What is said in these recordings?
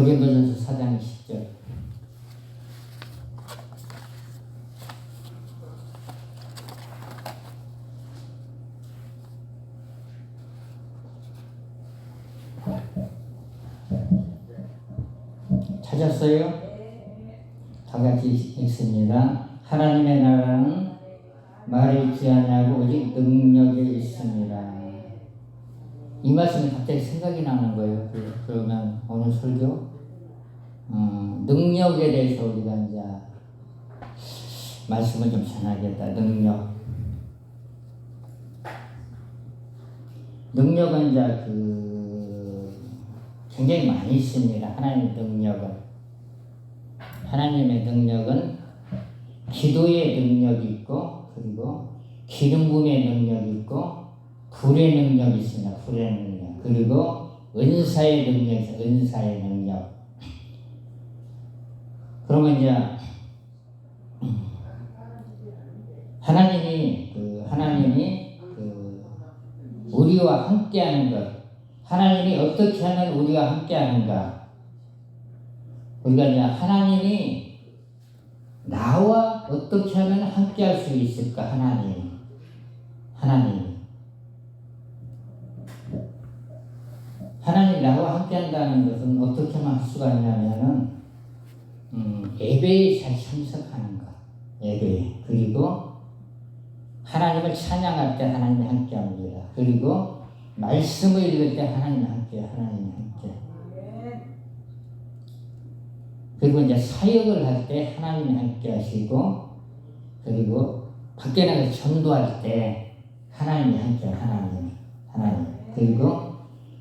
고린도전서 4장 10절. 찾았어요? 다 같이 읽습니다. 하나님의 나라는 말에 있지 아니하고 오직 능력에 있습니다. 이 말씀이 갑자기 생각이 나는 거예요. 그러면 오늘 설교 능력에 대해서 우리가 이제 말씀을 좀 전하겠다. 능력은 이제 굉장히 많이 있습니다. 하나님의 능력은 기도의 능력이 있고, 그리고 기름 부음의 능력이 있고, 불의 능력이 있습니다. 불의 능력. 그리고 은사의 능력이 있어요. 은사의 능력. 그러면 이제 하나님이 우리와 함께하는 것, 하나님이 어떻게 하면 우리가 함께하는가? 우리가 이제 하나님이 나와 어떻게 하면 함께할 수 있을까? 하나님이 나와 함께한다는 것은 어떻게 하면 할 수가 있냐면은 예배에 잘 참석하는 것, 예배에. 그리고 하나님을 찬양할 때 하나님이 함께합니다. 그리고 말씀을 읽을 때 하나님이 함께. 그리고 이제 사역을 할 때 하나님이 함께 하시고, 그리고 밖에 나가서 전도할 때 하나님이 함께, 하나님. 그리고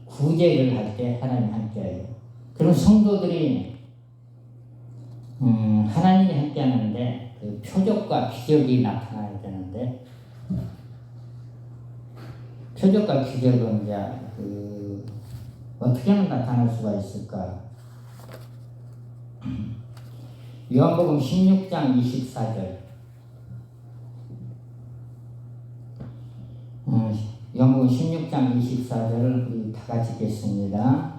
구제를 할 때 하나님이 함께 해요. 그럼 성도들이 하나님이 함께 하는데 그 표적과 기적이 나타나야 되는데, 표적과 기적은 이제 어떻게 하면 나타날 수가 있을까? 요한복음 16장 24절. 요한복음 16장 24절을 우리 다 같이 읽겠습니다.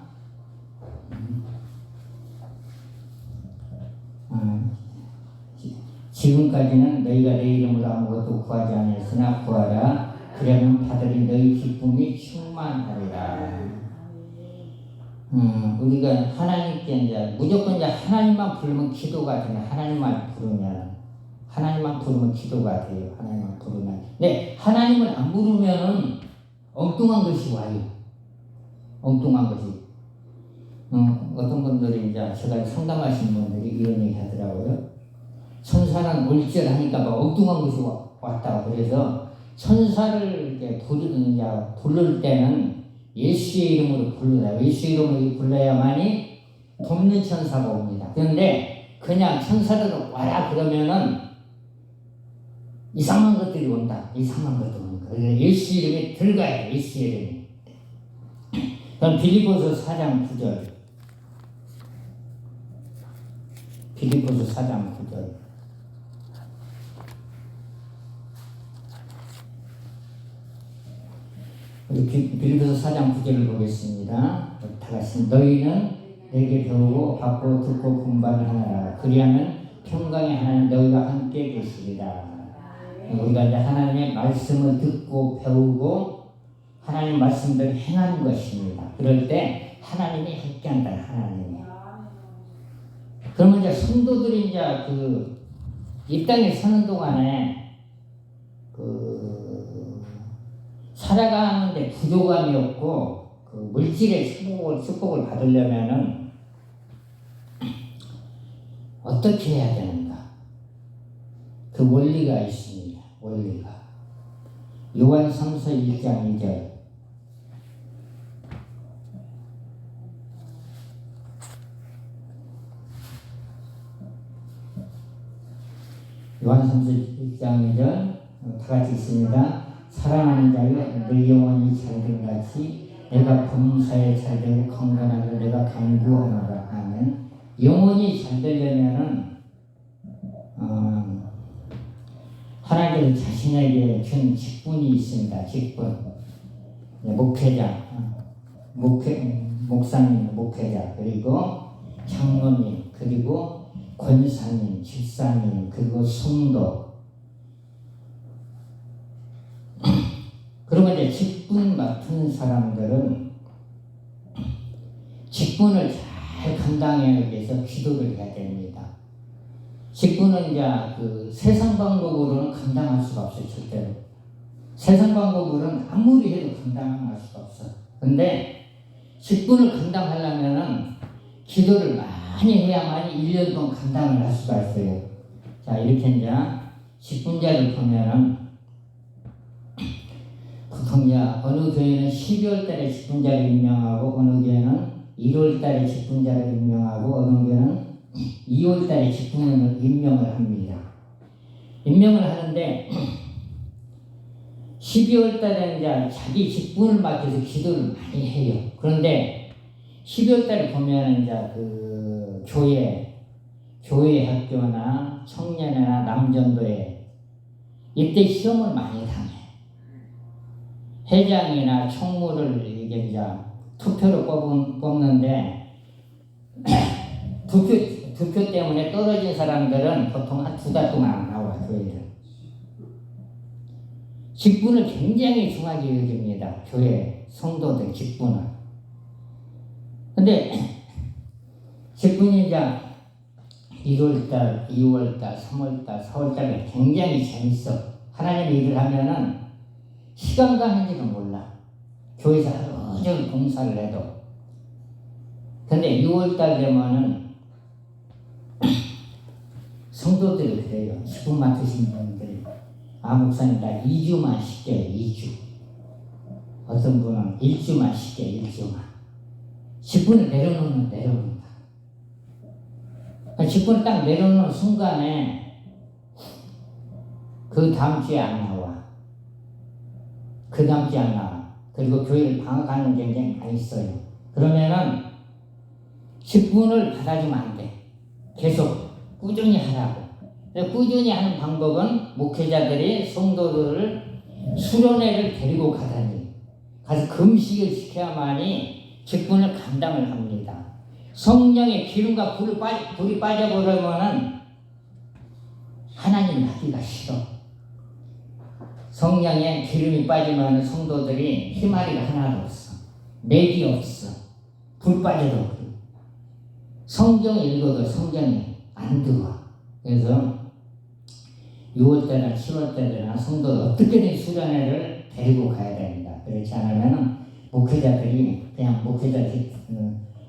지금까지는 너희가 내 이름으로 아무것도 구하지 않았으나 구하라. 그러면 받으리 너희 기쁨이 충만하리라. 우리가 하나님께 이제 무조건 이제 하나님만 부르면 기도가 되네. 하나님만 부르면 기도가 돼요. 하나님만 부르면. 네, 하나님을 안 부르면 엉뚱한 것이 와요. 엉뚱한 것이. 어떤 분들이 이제 제가 상담하시는 분들이 이런 얘기 하더라고요. 천사는 올지를 하니까 막 엉뚱한 것이 왔다. 그래서 천사를 이렇게 부를 때는 예수의 이름으로 부르라. 예수의 이름으로 불러야만이 돕는 천사가 옵니다. 그런데 그냥 천사들 와라 그러면은 이상한 것들이 온다. 그래서 예수 이름이 들어가야 돼. 예수 이름이. 그럼 빌립보서 4장 9절. 빌립보서 4장 9절. 우리 빌립보서 4장 9절을 보겠습니다. 다 같이 너희는 내게 배우고 받고 듣고 분발을 하라. 그리하면 평강의 하나님 너희가 함께 계시리라. 우리가 이제 하나님의 말씀을 듣고 배우고 하나님 말씀대로 행하는 것입니다. 그럴 때 하나님이 함께한다. 하나님이. 그러면 이제 성도들이 이제 이 땅에 사는 동안에 살아가는데 부족함이 없고 물질의 축복을 받으려면은 어떻게 해야 되는가? 그 원리가 있습니다. 요한성서 1장 2절. 요한성서 1장 2절 다 같이 있습니다. 사랑하는 자여 내 영혼이 잘된 같이 내가 범사에 잘되고 강건하게 내가 간구하노라. 아멘. 영혼이 잘되려면은 하나님께서 자신에게 준 직분이 있습니다. 직분. 목회자, 목사님, 목회자. 그리고 장로님, 그리고 권사님, 집사님, 그리고 성도. 그리고 이제 직분 맡은 사람들은 직분을 잘 감당하기 위해서 기도를 해야 됩니다. 직분은 이제 그 세상 방법으로는 감당할 수가 없어요, 절대로. 세상 방법으로는 아무리 해도 감당할 수가 없어. 근데 직분을 감당하려면은 기도를 많이 해야만 1년 동안 감당을 할 수가 있어요. 자, 이렇게 이제 직분자를 보면은 보통 이제 어느 교회는 12월 달에 직분자를 임명하고 어느 교회는 1월 달에 직분자를 임명하고 어느 교회는 2월 달에 직분을 임명을 합니다. 임명을 하는데 12월 달에 이제 자기 직분을 맡겨서 기도를 많이 해요. 그런데 12월 달에 보면 이제 그 교회 학교나 청년회나 남전도에 이때 시험을 많이 당해. 회장이나 총무를 이게 이제 투표로 뽑는데 투표 때문에 떨어진 사람들은 보통 한 2달 동안 안 나와, 교회를. 직분을 굉장히 중하게 여깁니다. 교회 성도들 직분을. 근데 직분이 이제 1월달, 2월달, 3월달, 4월달에 굉장히 재밌어. 하나님 일을 하면은 시간 가는지를 몰라. 교회에서 하루 종일 봉사를 해도. 근데 6월달 되면은 성도들이 그래요. 직분 맡으신 분들이. 아, 목사님, 나 2주만 쉴게요, 2주. 어떤 분은 1주만 쉴게요, 1주만. 직분을 내려놓는다. 직분을 딱 내려놓는 순간에 그 다음 주에 안 나와. 그 다음 주에 안 나와. 그리고 교회를 방학하는 게 굉장히 많이 있어요. 그러면은 직분을 받아주면 안 돼. 계속 꾸준히 하라고. 꾸준히 하는 방법은 목회자들이 성도들을 수련회를 데리고 가서 금식을 시켜야만이 직분을 감당을 합니다. 성령의 기름과 불이 빠져버리면은 하나님 하기가 싫어. 성령의 기름이 빠지면 성도들이 희마리가 하나도 없어. 맥이 없어. 불 빠져도 그래. 성경 읽어도 성경이 안 들어와. 그래서 6월달이나 7월달이나 성도들 어떻게든 수련회를 데리고 가야 됩니다. 그렇지 않으면 목회자들이 그냥 목회자들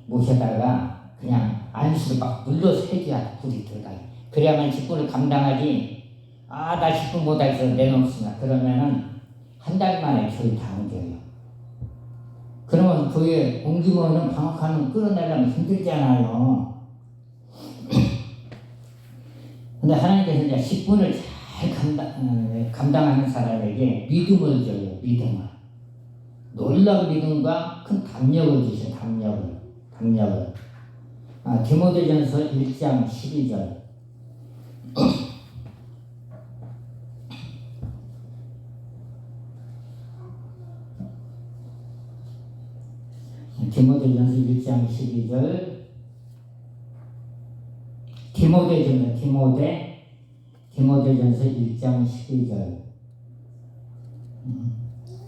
모셔다가 그냥 안수를 막 눌러서 해줘야 불이 들어가요. 그래야만 직분을 감당하지. 아, 나 직분 못해서 내놓습니다. 그러면은 한 달 만에 교회 다 옮겨요. 그러면 교회 옮기면은 방학하는 끌어내려면 힘들잖아요. 근데 하나님께서 이제 직분을 잘 감당하는 사람에게 믿음을 줘요. 믿음을. 놀라운 믿음과 큰 담력을 주셔요. 담력을. 디모데전서 1장 12절. 디모데전서 1장 12절. 디모데전서 1장 12절.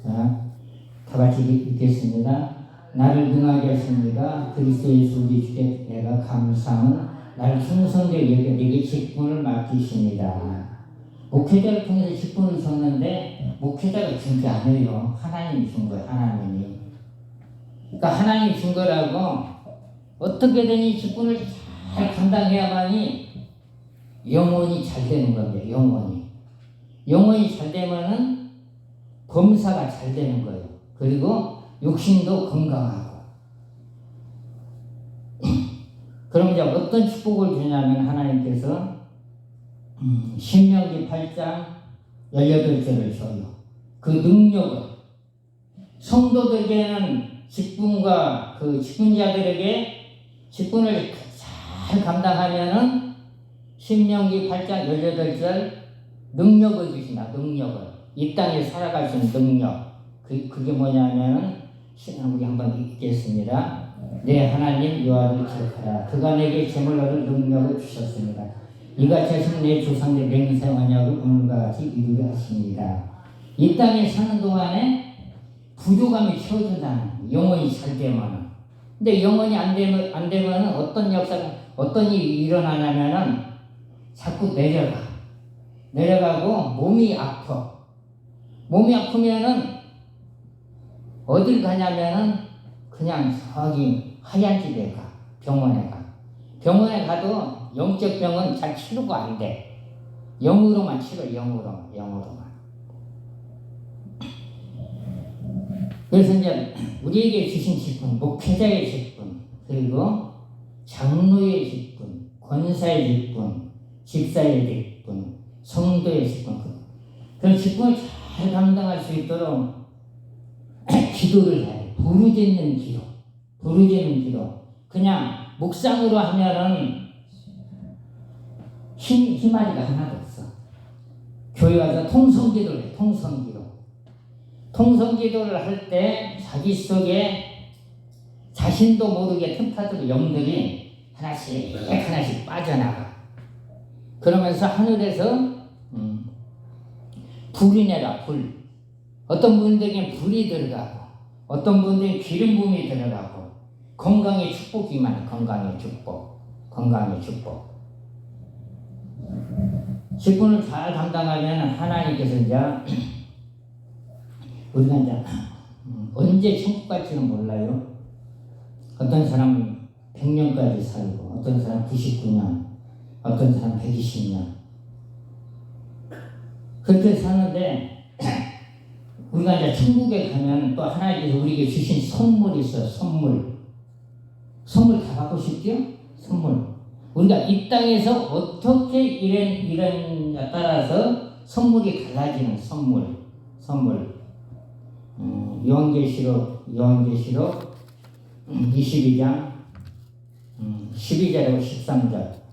자, 다 같이 읽겠습니다. 나를 능하게 하십니다. 그리스도 예수 우리 주께 내가 감사함은 나를 충성되게 여겨 내게 직분을 맡기십니다. 목회자를 통해서 직분을 줬는데 목회자가 준 게 아니에요. 하나님이 준 거예요. 하나님이. 그러니까 하나님이 준 거라고 어떻게든 이 직분을 잘 감당해야만이 영혼이 잘 되는 겁니다. 영혼이 잘 되면은 범사가 잘 되는 거예요. 그리고 육신도 건강하고. 그럼 이제 어떤 축복을 주냐면 하나님께서 신명기 8장 18절을 줘요. 그 능력을 성도들에게는 직분과 그 직분자들에게 직분을 잘 감당하면은 신명기 8장 18절 능력을 주신다. 능력을. 이 땅에 살아갈 수 있는 능력. 그게 뭐냐면은 우리 한번 읽겠습니다. 내 하나님 여호와를 기억하라. 그가 내게 재물 얻을 능력을 주셨습니다. 이같이 하신 내 조상의 맹세 언약을 오늘과 같이 이루게 하십니다. 이 땅에 사는 동안에 부족함이 채워진다는 거예요. 영혼이 잘 되면은. 근데 영혼이 안 되면은 어떤 역사가, 어떤 일이 일어나냐면은 자꾸 내려가고 몸이 아파. 몸이 아프면은 어딜 가냐면은 그냥 저기 하얀 집에 가. 병원에 가. 병원에 가도 영적 병은 잘 치료가 안 돼. 영으로만 치료, 영으로만. 그래서 이제 우리에게 주신 직분, 목회자의 직분, 그리고 장로의 직분, 권사의 직분, 집사의 직분, 성도의 직분, 그런 직분을 잘 감당할 수 있도록 기도를 해야 돼. 부르짖는 기도. 그냥 묵상으로 하면은 힘마리가 하나도 없어. 교회 와서 통성기도를 해. 통성기도를 할 때 자기 속에 자신도 모르게 틈타도 영들이 하나씩 빠져나가. 그러면서 하늘에서 불이 내라. 불. 어떤 분들에게 불이 들어가고, 어떤 분들에게 기름 부음이 들어가고, 건강의 축복이만 건강의 축복. 직분을 잘 감당하면 하나님께서 이제 우리가 이제 언제 천국 갈지는 몰라요. 어떤 사람은 100년까지 살고, 어떤 사람 99년, 어떤 사람 120년. 그렇게 사는데 우리가 이제 천국에 가면 또 하나님께서 우리에게 주신 선물이 있어요. 선물 다 받고 싶죠? 선물. 우리가 이 땅에서 어떻게 일했냐에 따라서 선물이 달라지는 선물. 요한계시록 22장 12절하고 13절.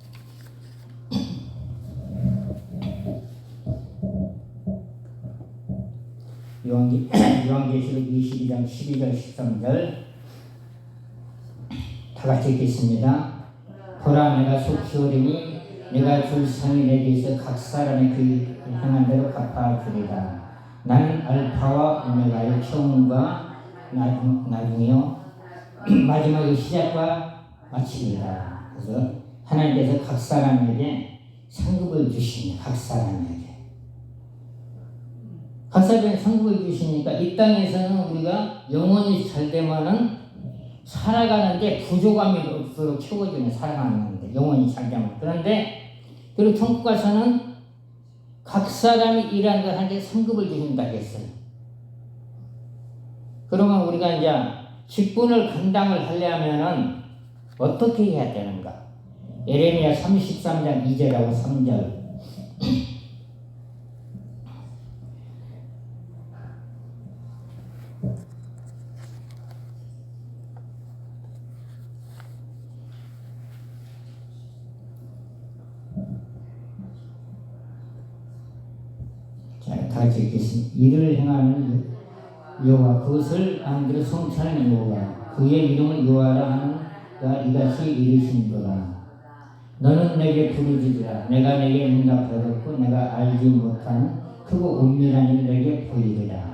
요한계시록 22장 12절 13절 다 같이 읽겠습니다. 보라, 내가 속히 오리니 내가 줄 상이 내게 있어 각 사람의 그 행한 대로 갚아주리라. 나는 알파와 오메가의 처음과 나중이요 마지막의 시작과 마침이다. 그래서 하나님께서 각 사람에게 상급을 주십니다. 각 사람에게 상급을 주시니까 이 땅에서는 우리가 영혼이 잘 되면은 살아가는데 부족함이 없도록 채워주는 살아가는데 영혼이 잘 되면. 그런데 그리고 천국 가서는 각 사람이 일하는 걸 하는데 상급을 주신다 했어요. 그러면 우리가 이제 직분을 감당을 하려면은 어떻게 해야 되는가? 예레미야 33장 2절하고 3절. 같이 읽겠습니다. 이를 행하는 여호와, 그것을 만들어 성찬하는 여호와, 그의 이름을 여호와라 하는 가 이같이 이르신도라. 너는 내게 부르짖으라. 내가 내게 응답하였고 내가 알지 못하는 크고 은밀한 일을 내게 보이리라.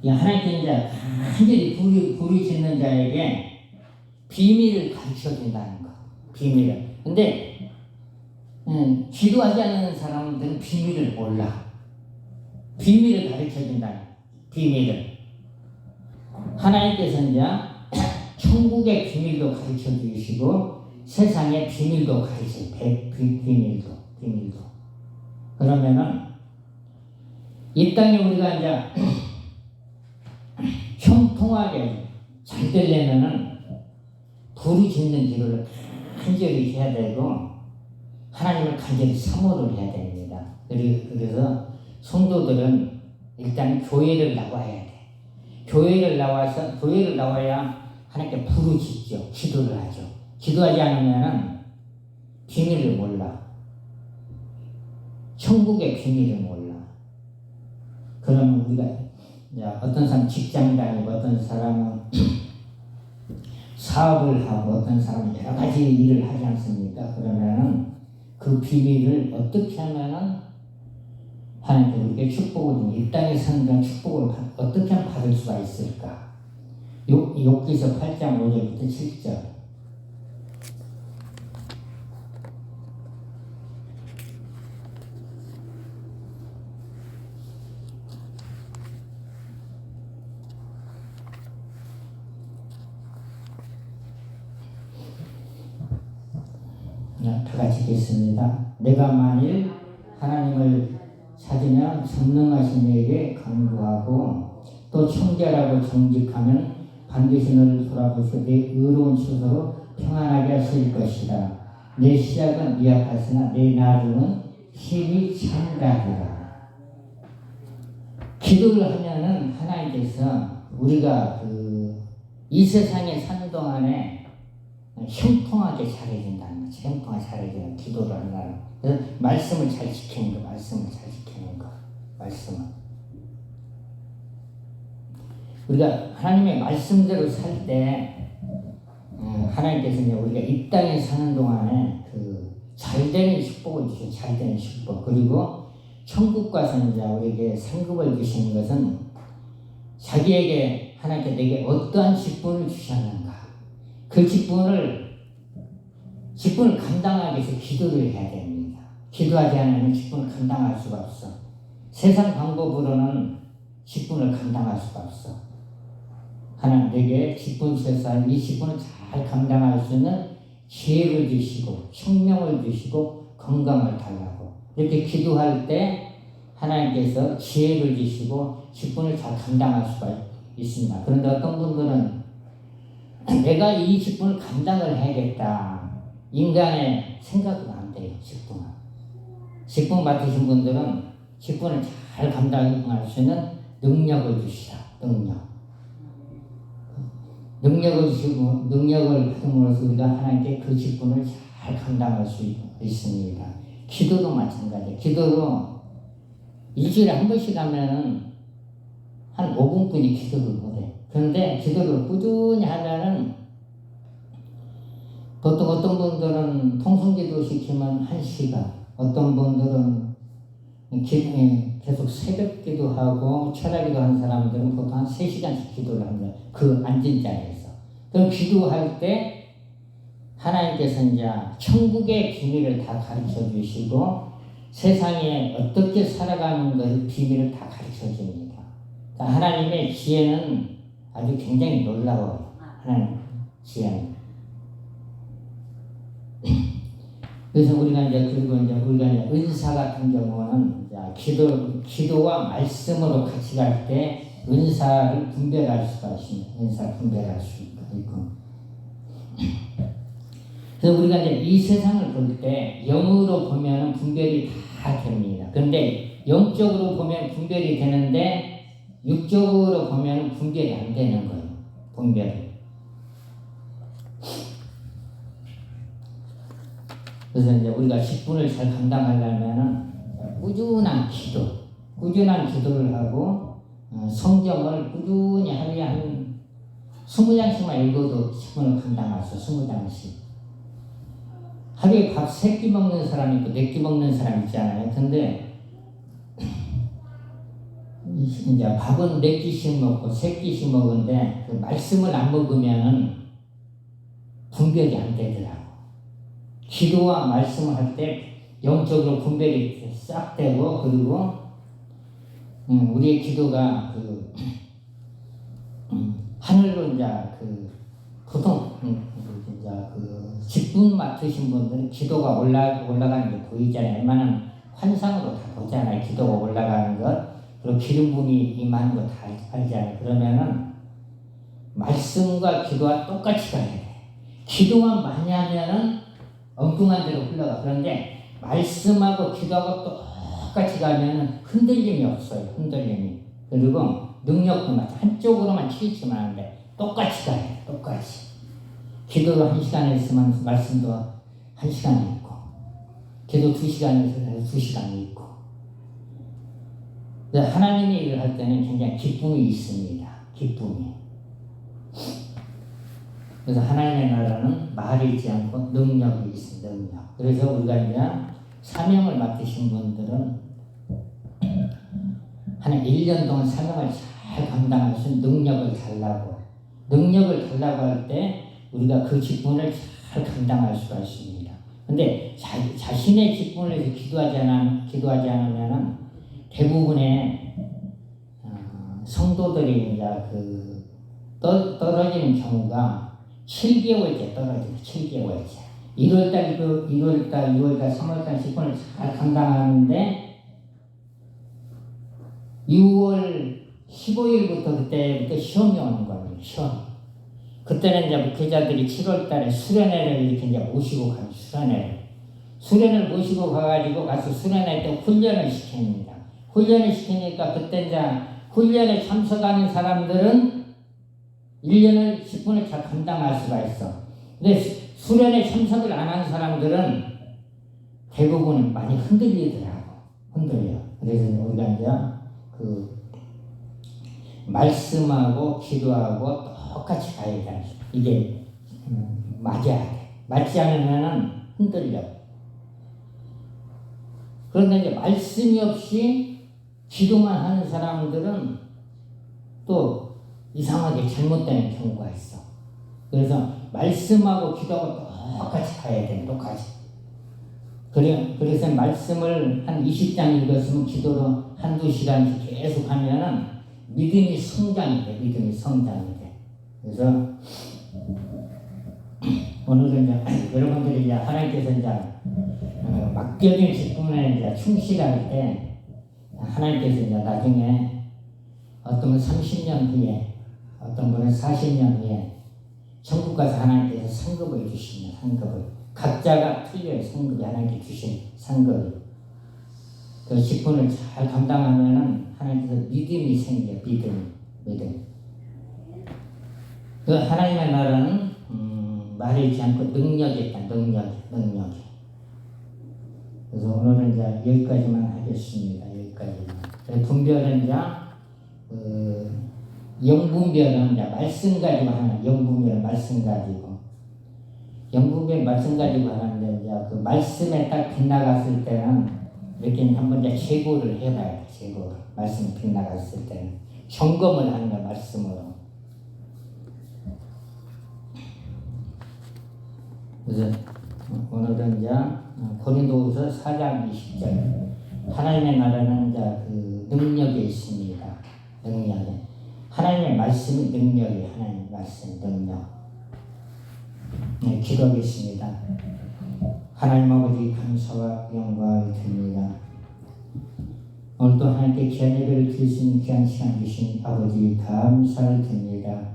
하나님께 이제 간절히 부르짖는 자에게 비밀을 가르쳐 준다는 거. 비밀을. 근데 기도하지 않는 사람들은 비밀을 몰라. 비밀을 가르쳐 준다는 비밀을. 하나님께서 이제 천국의 비밀도 가르쳐 주시고 세상의 비밀도 가르쳐 비밀도. 그러면은 이 땅에 우리가 이제 형통하게 잘 되려면은 부르짖는 기도를 간절히 해야 되고 하나님을 간절히 사모를 해야 됩니다. 그래서 성도들은 일단 교회를 나와야 돼. 교회를 나와야 하나님께 부르짖죠. 기도를 하죠. 기도하지 않으면 비밀을 몰라. 천국의 비밀을 몰라. 그러면 우리가 어떤 사람 직장 다니고 어떤 사람은 사업을 하고 어떤 사람이 여러 가지 일을 하지 않습니까? 그러면은 그 비밀을 어떻게 하면은 하나님께 우리에게 축복을 주고 이 땅에 사는 동안 축복을 어떻게 하면 받을 수가 있을까? 욥기서 8장 5절부터 7절. 다 같이 읽겠습니다. 내가 만일 하나님을 찾으면 전능하신 이에게 간구하고 또 청결하고 정직하면 반드시 너를 돌아보시고 내 의로운 처소로 평안하게 하실 것이라. 내 시작은 미약하으나 내 나중은 힘이 장다하리라. 기도를 하면은 하나님께서 우리가 이 세상에 사는 동안에 형통하게 잘해준다는 거죠. 형통하게 잘해주는 기도를 한다는 거. 그래서 말씀을 잘 지키는 거, 말씀을 잘 지키는 거, 말씀을. 우리가 하나님의 말씀대로 살 때, 하나님께서 이제 우리가 이 땅에 사는 동안에 잘 되는 축복을 주시고, 잘 되는 축복. 그리고 천국 가서 이제 우리에게 상급을 주시는 것은 자기에게 하나님께 내게 어떠한 직분을 주셨는가. 그 직분을 감당하기 위해서 기도를 해야 됩니다. 기도하지 않으면 직분을 감당할 수가 없어. 세상 방법으로는 직분을 감당할 수가 없어. 하나님 내게 직분 주셔서 이 직분을 잘 감당할 수 있는 지혜를 주시고 총명을 주시고 건강을 달라고 이렇게 기도할 때 하나님께서 지혜를 주시고 직분을 잘 감당할 수가 있습니다. 그런데 어떤 분들은 내가 이 직분을 감당을 해야겠다. 인간의 생각은 안 돼요. 직분 맡으신 분들은 직분을 잘 감당할 수 있는 능력을 주시라. 능력을 주시고 능력을 받음으로써 우리가 하나님께 그 직분을 잘 감당할 수 있습니다. 기도도 마찬가지예요. 기도도 일주일에 한 번씩 하면은 한 5분뿐이 기도를 못해. 그런데 기도를 꾸준히 하면은 보통 어떤 분들은 통성기도 시키면 1시간, 어떤 분들은 계속 새벽 기도하고 철야기도 하는 사람들은 보통 한 3시간씩 기도를 합니다. 그 앉은 자리에서. 그럼 기도할 때 하나님께서 이제 천국의 비밀을 다 가르쳐 주시고 세상에 어떻게 살아가는 것의 비밀을 다 가르쳐 줍니다. 하나님의 지혜는 아주 굉장히 놀라워요. 하나님 지혜는. 그래서 우리가 이제 은사 같은 경우는 기도와 말씀으로 같이 갈 때 은사를 분별할 수가 있습니다. 은사 분별할 수 있고. 그래서 우리가 이제 이 세상을 볼 때 영으로 보면 분별이 다 됩니다. 그런데 영적으로 보면 분별이 되는데 육적으로 보면 분별이 안 되는 거예요. 분별이. 그래서 이제 우리가 직분을 잘 감당하려면은 꾸준한 기도를 하고 성경을 꾸준히 하루에 한 20장씩만 읽어도 직분을 감당할 수 있어. 20장씩. 하루에 밥 3끼 먹는 사람이 있고 4끼 먹는 사람 있잖아요. 근데 이제 밥은 4끼씩 먹고 3끼씩 먹는데 그 말씀을 안 먹으면은 분별이 안 되더라고. 기도와 말씀을 할 때 영적으로 분별이 싹 되고 그리고 우리의 기도가 하늘로 이제 보통 이제 직분 맡으신 분들은 기도가 올라가는 게 보이잖아요. 웬만한 환상으로 다 보잖아요. 기도가 올라가는 것 그리고 기름 부음이 임하는 거 다 알잖아요. 그러면은 말씀과 기도와 똑같이 가야 돼. 기도만 많이 하면은 엉뚱한 데로 흘러가. 그런데 말씀하고 기도하고 똑같이 가면은 흔들림이 없어요. 흔들림이. 그리고 능력도 마찬가지. 한쪽으로만 치우치면 안 돼. 똑같이 가야 돼. 똑같이. 기도로 1시간 했으면 말씀도 1시간 있고 기도 2시간 했으면 2시간 있고. 하나님의 일을 할 때는 굉장히 기쁨이 있습니다. 기쁨이. 그래서 하나님의 나라는 말이 있지 않고 능력이 있습니다. 능력. 그래서 우리가 이제 사명을 맡으신 분들은 한 1년 동안 사명을 잘 감당할 수 있는 능력을 달라고 할 때 우리가 그 직분을 잘 감당할 수가 있습니다. 근데 자신의 직분을 위해서 기도하지 않으면 대부분의 성도들이 이제 떨어지는 경우가 7개월째 떨어집니다. 7개월째. 1월달, 2월달, 3월달 직분을 잘 감당하는데 6월 15일부터 그때부터 시험이 오는 겁니다. 시험. 그때는 이제 목회자들이 7월달에 수련회를 이렇게 이제 모시고 가요. 수련회를 모시고 가가지고 가서 수련회 때 훈련을 시킵니다. 훈련을 시키니까 그때 이제 훈련에 참석하는 사람들은 1년을 10분을 잘 감당할 수가 있어. 근데 수련에 참석을 안 한 사람들은 대부분 많이 흔들리더라고. 그래서 우리가 이제 말씀하고 기도하고 똑같이 가야 돼. 이게 맞아야 돼. 맞지 않으면은 흔들려. 그런데 이제 말씀이 없이 기도만 하는 사람들은 또 이상하게 잘못되는 경우가 있어. 그래서 말씀하고 기도하고 똑같이 가야 돼. 똑같이. 그래서 말씀을 한 20장 읽었으면 기도로 한두 시간씩 계속 하면은 믿음이 성장이 돼. 그래서 오늘은 이제 여러분들이 이제 하나님께서 이제 맡겨진 직분에 이제 충실할 때 하나님께서 이제 나중에 어떤 분은 30년 후에 어떤 분은 40년 후에 천국 가서 하나님께서 상급을 주십니다. 상급을. 각자가 틀려요. 상급이 하나님께 주신 상급이. 그 직분을 잘 감당하면은 하나님께서 믿음이 생겨요. 믿음. 그 하나님의 나라는 말이지 않고 능력이 있다. 능력이. 그래서 오늘은 이제 여기까지만 하겠습니다. 여기까지만. 분별은 이제 영분별은 이제 말씀 가지고 하는 영분별 말씀 가지고 하는데 이제 그 말씀에 딱 빗나갔을 때는 이렇게 한번 이제 재고를 해봐야 돼. 재고를. 말씀이 빗나갔을 때는 점검을 하는 거야. 말씀으로. 그래서 오늘은 이제 고린도후서 4장 20절 하나님의 나라는 이제 그 능력에 있습니다. 능력에. 하나님의 말씀이 능력이에요. 하나님의 말씀 능력. 네, 기도하겠습니다. 하나님 아버지 감사와 영광을 드립니다. 오늘도 하나님께 귀한 예배를 드릴 수 있는 귀한 시간 주신 아버지 감사를 드립니다.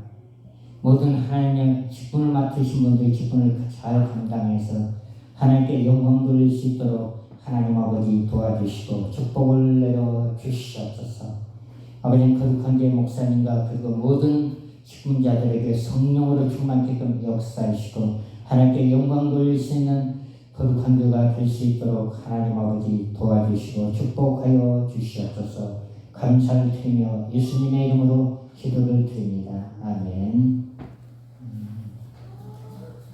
모든 하나님의 직분을 맡으신 분들의 직분을 잘 감당해서 하나님께 영광 돌릴 수 있도록 하나님 아버지 도와주시고 축복을 내려 주시옵소서. 아버지 거룩한 제 목사님과 그리고 모든 직분자들에게 성령으로 충만케끔 역사하시고 하나님께 영광 돌릴 수 있는 거룩한 교가 될 수 있도록 하나님 아버지 도와주시고 축복하여 주시옵소서. 감사를 드리며 예수님의 이름으로 기도를 드립니다. 아멘.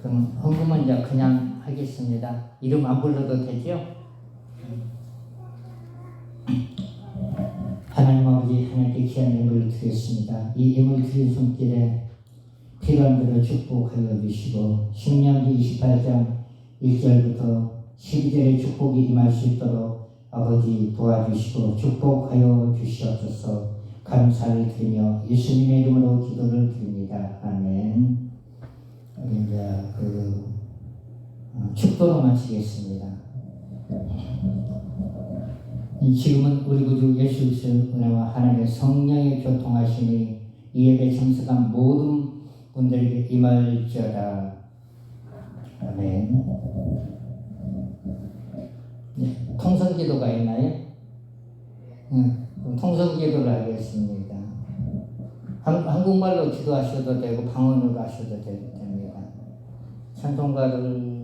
그럼 헌금은 이제 그냥 하겠습니다. 이름 안 불러도 되죠? 하나님 아버지 하나님께 귀한 예물을 드렸습니다. 이 예물 드린 손길에 필요한 대로 축복하여 주시고 신명기 28장 1절부터 12절의 축복이 임할 수 있도록 아버지 도와주시고 축복하여 주시옵소서. 감사를 드리며 예수님의 이름으로 기도를 드립니다. 아멘. 이제 축도로 마치겠습니다. 지금은 우리 구주 예수 그리스도의 은혜와 하나님의 성령의 교통하심이 이 예배에 참석한 모든 분들에게 임할지어다. 아멘. 네, 통성기도가 있나요? 통성기도를 하겠습니다. 한국말로 기도하셔도 되고 방언으로 하셔도 됩니다. 찬송가를